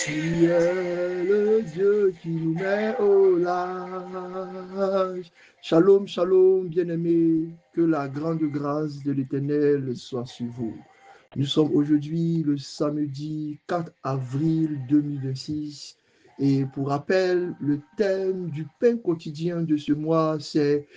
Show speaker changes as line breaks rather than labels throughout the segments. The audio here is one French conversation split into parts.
Tu es le Dieu qui nous met au large. Shalom, shalom, bien-aimés, que la grande grâce de l'Éternel soit sur vous. Nous sommes aujourd'hui le samedi 4 avril 2026 et pour rappel, le thème du pain quotidien de ce mois, c'est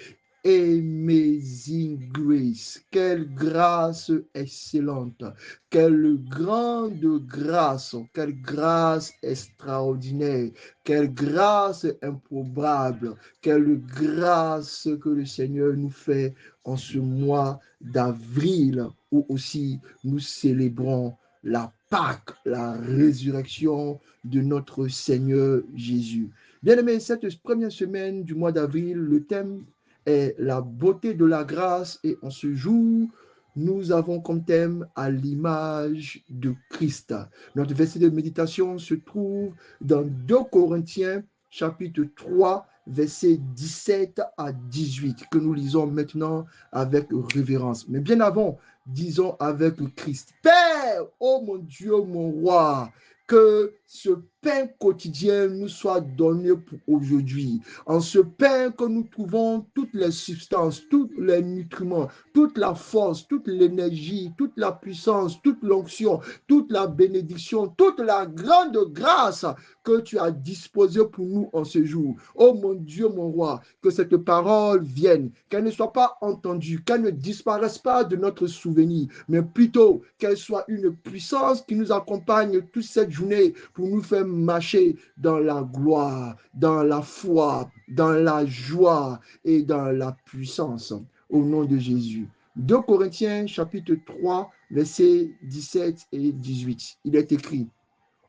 Amazing Grace. Quelle grâce excellente, quelle grande grâce, quelle grâce extraordinaire, quelle grâce improbable, quelle grâce que le Seigneur nous fait en ce mois d'avril où aussi nous célébrons la Pâque, la résurrection de notre Seigneur Jésus. Bien aimé, cette première semaine du mois d'avril, le thème est la beauté de la grâce et en ce jour, nous avons comme thème à l'image de Christ. Notre verset de méditation se trouve dans 2 Corinthiens chapitre 3, versets 17 à 18, que nous lisons maintenant avec révérence. Mais bien avant, disons avec Christ. Père, oh mon Dieu, mon roi, que ce pain quotidien nous soit donné pour aujourd'hui. En ce pain que nous trouvons toutes les substances, tous les nutriments, toute la force, toute l'énergie, toute la puissance, toute l'onction, toute la bénédiction, toute la grande grâce que tu as disposée pour nous en ce jour. Oh mon Dieu, mon roi, que cette parole vienne, qu'elle ne soit pas entendue, qu'elle ne disparaisse pas de notre souvenir, mais plutôt qu'elle soit une puissance qui nous accompagne toute cette journée pour nous faire marcher dans la gloire, dans la foi, dans la joie et dans la puissance. Au nom de Jésus. 2 Corinthiens chapitre 3, versets 17 et 18. Il est écrit,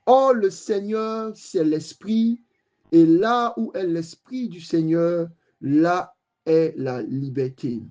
Or le Seigneur, c'est l'Esprit, et là où est l'Esprit du Seigneur, là est la liberté.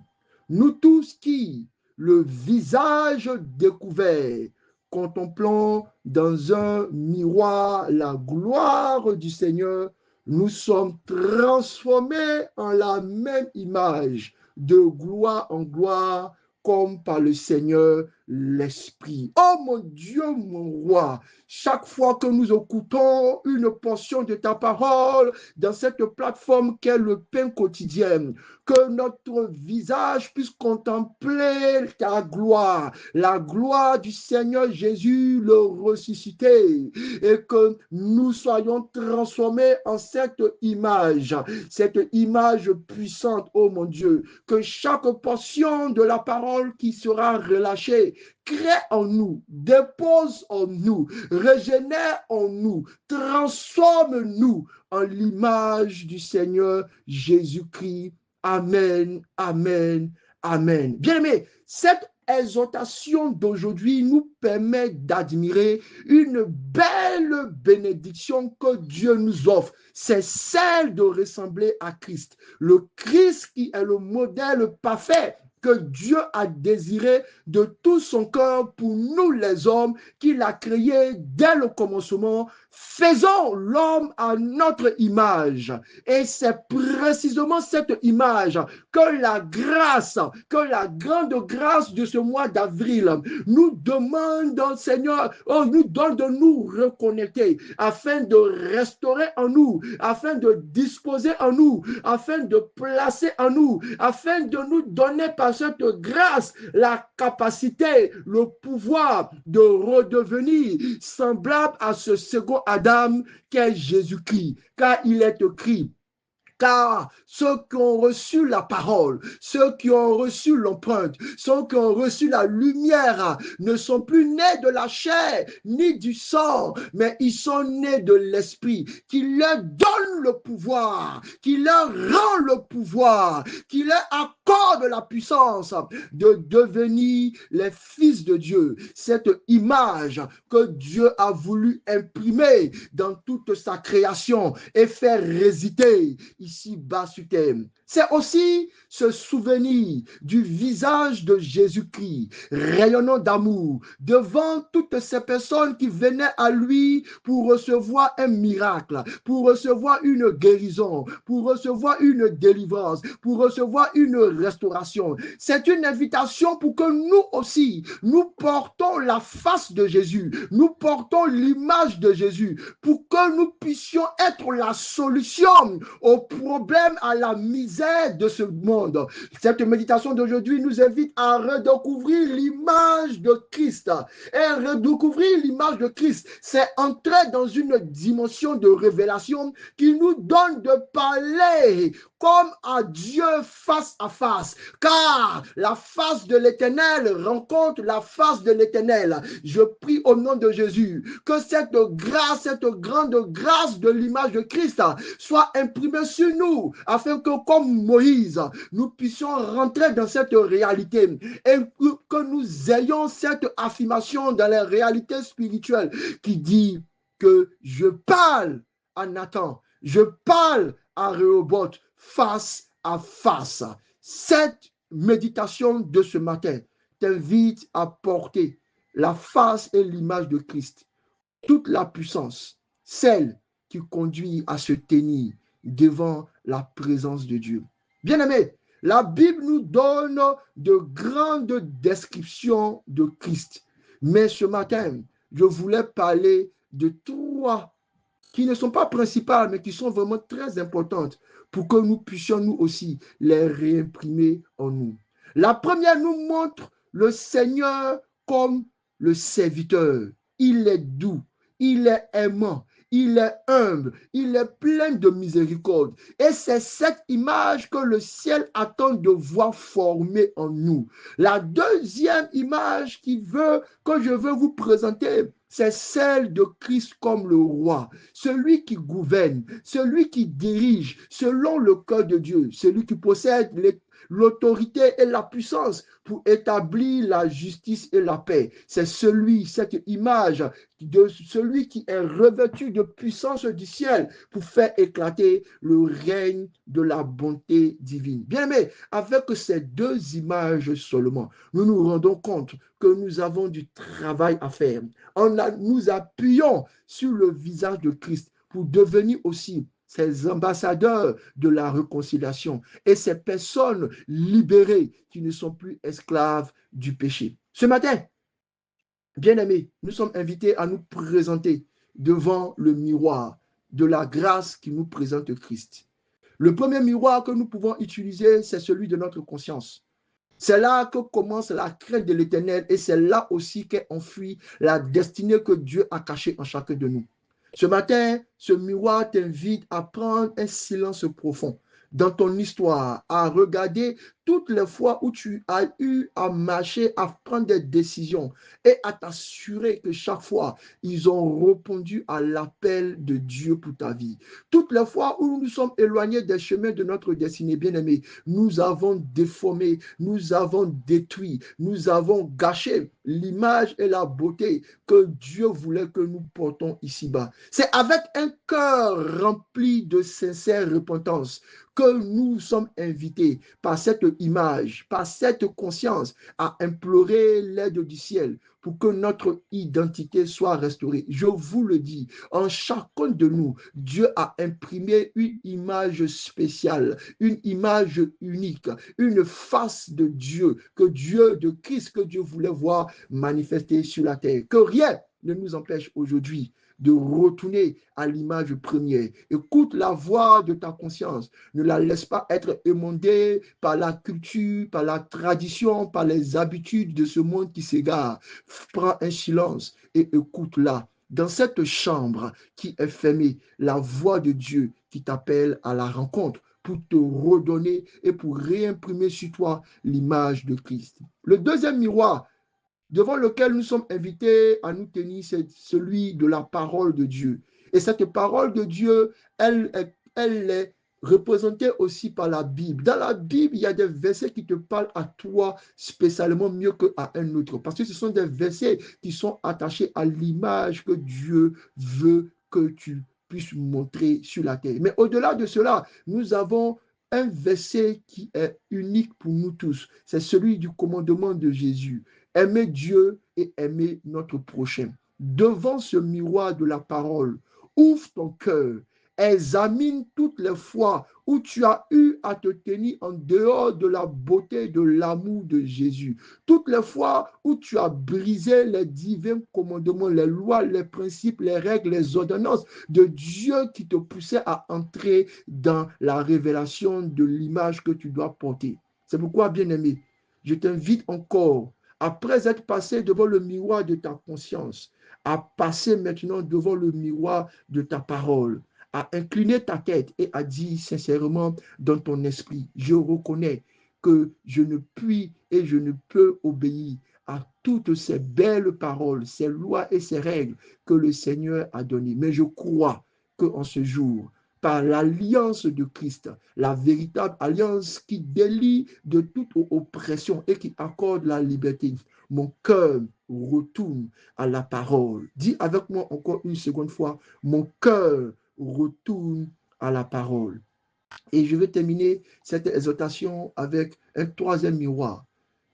Nous tous qui, le visage découvert, contemplons dans un miroir la gloire du Seigneur, nous sommes transformés en la même image, de gloire en gloire, comme par le Seigneur l'Esprit. Oh mon Dieu, mon roi, chaque fois que nous écoutons une portion de ta parole dans cette plateforme qu'est le pain quotidien, que notre visage puisse contempler ta gloire, la gloire du Seigneur Jésus, le ressuscité, et que nous soyons transformés en cette image puissante, oh mon Dieu, que chaque portion de la parole qui sera relâchée crée en nous, dépose en nous, régénère en nous, transforme-nous en l'image du Seigneur Jésus-Christ. Amen, amen, amen. Bien-aimés, cette exhortation d'aujourd'hui nous permet d'admirer une belle bénédiction que Dieu nous offre. C'est celle de ressembler à Christ. Le Christ qui est le modèle parfait que Dieu a désiré de tout son cœur pour nous les hommes, qu'il a créé dès le commencement. Faisons l'homme à notre image. Et c'est précisément cette image que la grâce, que la grande grâce de ce mois d'avril nous demande, Seigneur, nous donne de nous reconnecter afin de restaurer en nous, afin de disposer en nous, afin de placer en nous, afin de nous donner par cette grâce la capacité, le pouvoir de redevenir semblable à ce second Adam qu'est Jésus-Christ. Car il est écrit, car ceux qui ont reçu la parole, ceux qui ont reçu l'empreinte, ceux qui ont reçu la lumière ne sont plus nés de la chair ni du sang, mais ils sont nés de l'esprit qui leur donne le pouvoir, qui leur rend le pouvoir, qui leur accorde la puissance de devenir les fils de Dieu. Cette image que Dieu a voulu imprimer dans toute sa création et faire résider ici-bas sur terre. C'est aussi se souvenir du visage de Jésus-Christ, rayonnant d'amour, devant toutes ces personnes qui venaient à lui pour recevoir un miracle, pour recevoir une guérison, pour recevoir une délivrance, pour recevoir une restauration. C'est une invitation pour que nous aussi, nous portons la face de Jésus, nous portons l'image de Jésus, pour que nous puissions être la solution aux problèmes, à la misère de ce monde. Cette méditation d'aujourd'hui nous invite à redécouvrir l'image de Christ. Et redécouvrir l'image de Christ, c'est entrer dans une dimension de révélation qui nous donne de parler comme à Dieu face à face, car la face de l'Éternel rencontre la face de l'Éternel. Je prie au nom de Jésus que cette grâce, cette grande grâce de l'image de Christ soit imprimée sur nous, afin que comme Moïse, nous puissions rentrer dans cette réalité et que nous ayons cette affirmation dans les réalités spirituelles qui dit que je parle à Nathan, je parle à Rehoboth face à face. Cette méditation de ce matin t'invite à porter la face et l'image de Christ, toute la puissance, celle qui conduit à se tenir devant la présence de Dieu. Bien-aimés, la Bible nous donne de grandes descriptions de Christ. Mais ce matin, je voulais parler de trois qui ne sont pas principales, mais qui sont vraiment très importantes pour que nous puissions nous aussi les réimprimer en nous. La première nous montre le Seigneur comme le serviteur. Il est doux, il est aimant, il est humble, il est plein de miséricorde. Et c'est cette image que le ciel attend de voir formée en nous. La deuxième image que je veux vous présenter, c'est celle de Christ comme le roi, celui qui gouverne, celui qui dirige selon le cœur de Dieu, celui qui possède l'autorité et la puissance pour établir la justice et la paix. C'est cette image de celui qui est revêtu de puissance du ciel pour faire éclater le règne de la bonté divine. Bien aimé, avec ces deux images seulement, nous nous rendons compte que nous avons du travail à faire. Nous appuyons sur le visage de Christ pour devenir aussi ces ambassadeurs de la réconciliation et ces personnes libérées qui ne sont plus esclaves du péché. Ce matin, bien-aimés, nous sommes invités à nous présenter devant le miroir de la grâce qui nous présente Christ. Le premier miroir que nous pouvons utiliser, c'est celui de notre conscience. C'est là que commence la crainte de l'Éternel et c'est là aussi qu'est enfuie la destinée que Dieu a cachée en chacun de nous. Ce matin, ce miroir t'invite à prendre un silence profond dans ton histoire, à regarder toutes les fois où tu as eu à marcher, à prendre des décisions et à t'assurer que chaque fois, ils ont répondu à l'appel de Dieu pour ta vie. Toutes les fois où nous sommes éloignés des chemins de notre destinée, bien-aimés, nous avons déformé, nous avons détruit, nous avons gâché l'image et la beauté que Dieu voulait que nous portons ici-bas. C'est avec un cœur rempli de sincère repentance que nous sommes invités par cette image, par cette conscience à implorer l'aide du ciel pour que notre identité soit restaurée. Je vous le dis, en chacun de nous, Dieu a imprimé une image spéciale, une image unique, une face de Dieu, de Christ, que Dieu voulait voir manifester sur la terre. Que rien ne nous empêche aujourd'hui de retourner à l'image première. Écoute la voix de ta conscience. Ne la laisse pas être émondée par la culture, par la tradition, par les habitudes de ce monde qui s'égare. Prends un silence et écoute-la. Dans cette chambre qui est fermée, la voix de Dieu qui t'appelle à la rencontre pour te redonner et pour réimprimer sur toi l'image de Christ. Le deuxième miroir devant lequel nous sommes invités à nous tenir, c'est celui de la parole de Dieu. Et cette parole de Dieu, elle est représentée aussi par la Bible. Dans la Bible, il y a des versets qui te parlent à toi spécialement mieux qu'à un autre, parce que ce sont des versets qui sont attachés à l'image que Dieu veut que tu puisses montrer sur la terre. Mais au-delà de cela, nous avons un verset qui est unique pour nous tous. C'est celui du commandement de Jésus. Aimer Dieu et aimer notre prochain. Devant ce miroir de la parole, ouvre ton cœur, examine toutes les fois où tu as eu à te tenir en dehors de la beauté de l'amour de Jésus. Toutes les fois où tu as brisé les divins commandements, les lois, les principes, les règles, les ordonnances de Dieu qui te poussaient à entrer dans la révélation de l'image que tu dois porter. C'est pourquoi, bien-aimé, je t'invite encore, après être passé devant le miroir de ta conscience, à passer maintenant devant le miroir de ta parole, à incliner ta tête et à dire sincèrement dans ton esprit, je reconnais que je ne puis et je ne peux obéir à toutes ces belles paroles, ces lois et ces règles que le Seigneur a données. Mais je crois qu'en ce jour, par l'alliance de Christ, la véritable alliance qui délie de toute oppression et qui accorde la liberté, mon cœur retourne à la parole. Dis avec moi encore une seconde fois, mon cœur retourne à la parole. Et je vais terminer cette exhortation avec un troisième miroir.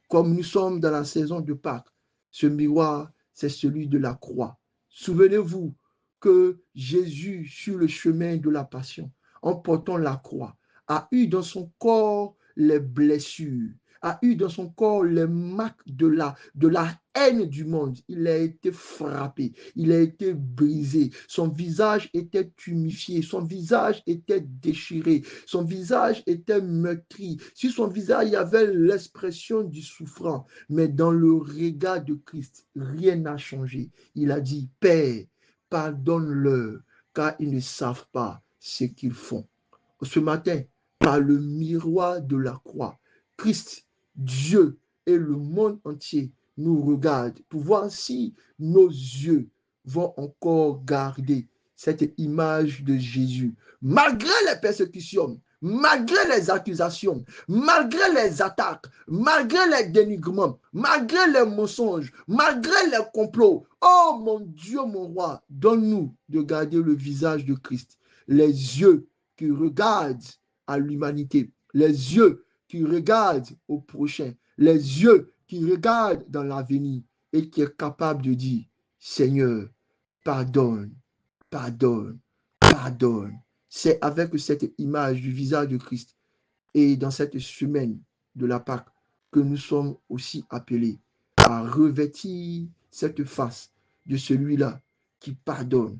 Comme nous sommes dans la saison de Pâques, ce miroir, c'est celui de la croix. Souvenez-vous que Jésus, sur le chemin de la passion, en portant la croix, a eu dans son corps les blessures, a eu dans son corps les marques de la haine du monde. Il a été frappé, il a été brisé, son visage était tumifié, son visage était déchiré, son visage était meurtri. Sur son visage, il y avait l'expression du souffrant, mais dans le regard de Christ, rien n'a changé. Il a dit, Père, pardonne-leur, car ils ne savent pas ce qu'ils font. Ce matin, par le miroir de la croix, Christ, Dieu et le monde entier nous regardent pour voir si nos yeux vont encore garder cette image de Jésus. Malgré les persécutions, malgré les accusations, malgré les attaques, malgré les dénigrements, malgré les mensonges, malgré les complots, oh mon Dieu, mon roi, donne-nous de garder le visage de Christ, les yeux qui regardent à l'humanité, les yeux qui regardent au prochain, les yeux qui regardent dans l'avenir et qui est capable de dire, Seigneur, pardonne, pardonne, pardonne. C'est avec cette image du visage de Christ et dans cette semaine de la Pâque que nous sommes aussi appelés à revêtir cette face de celui-là qui pardonne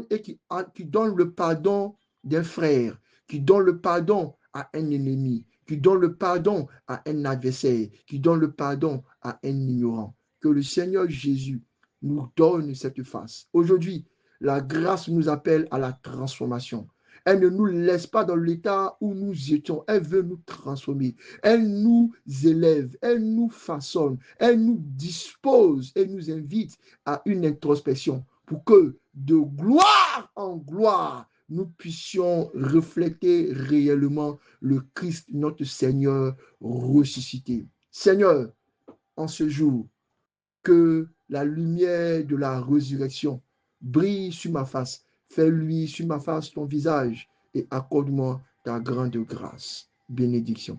et qui donne le pardon d'un frère, qui donne le pardon à un ennemi, qui donne le pardon à un adversaire, qui donne le pardon à un ignorant. Que le Seigneur Jésus nous donne cette face. Aujourd'hui, la grâce nous appelle à la transformation. Elle ne nous laisse pas dans l'état où nous étions. Elle veut nous transformer. Elle nous élève. Elle nous façonne. Elle nous dispose et nous invite à une introspection pour que de gloire en gloire, nous puissions refléter réellement le Christ, notre Seigneur ressuscité. Seigneur, en ce jour, que la lumière de la résurrection brille sur ma face. Fais-lui sur ma face ton visage et accorde-moi ta grande grâce. Bénédiction.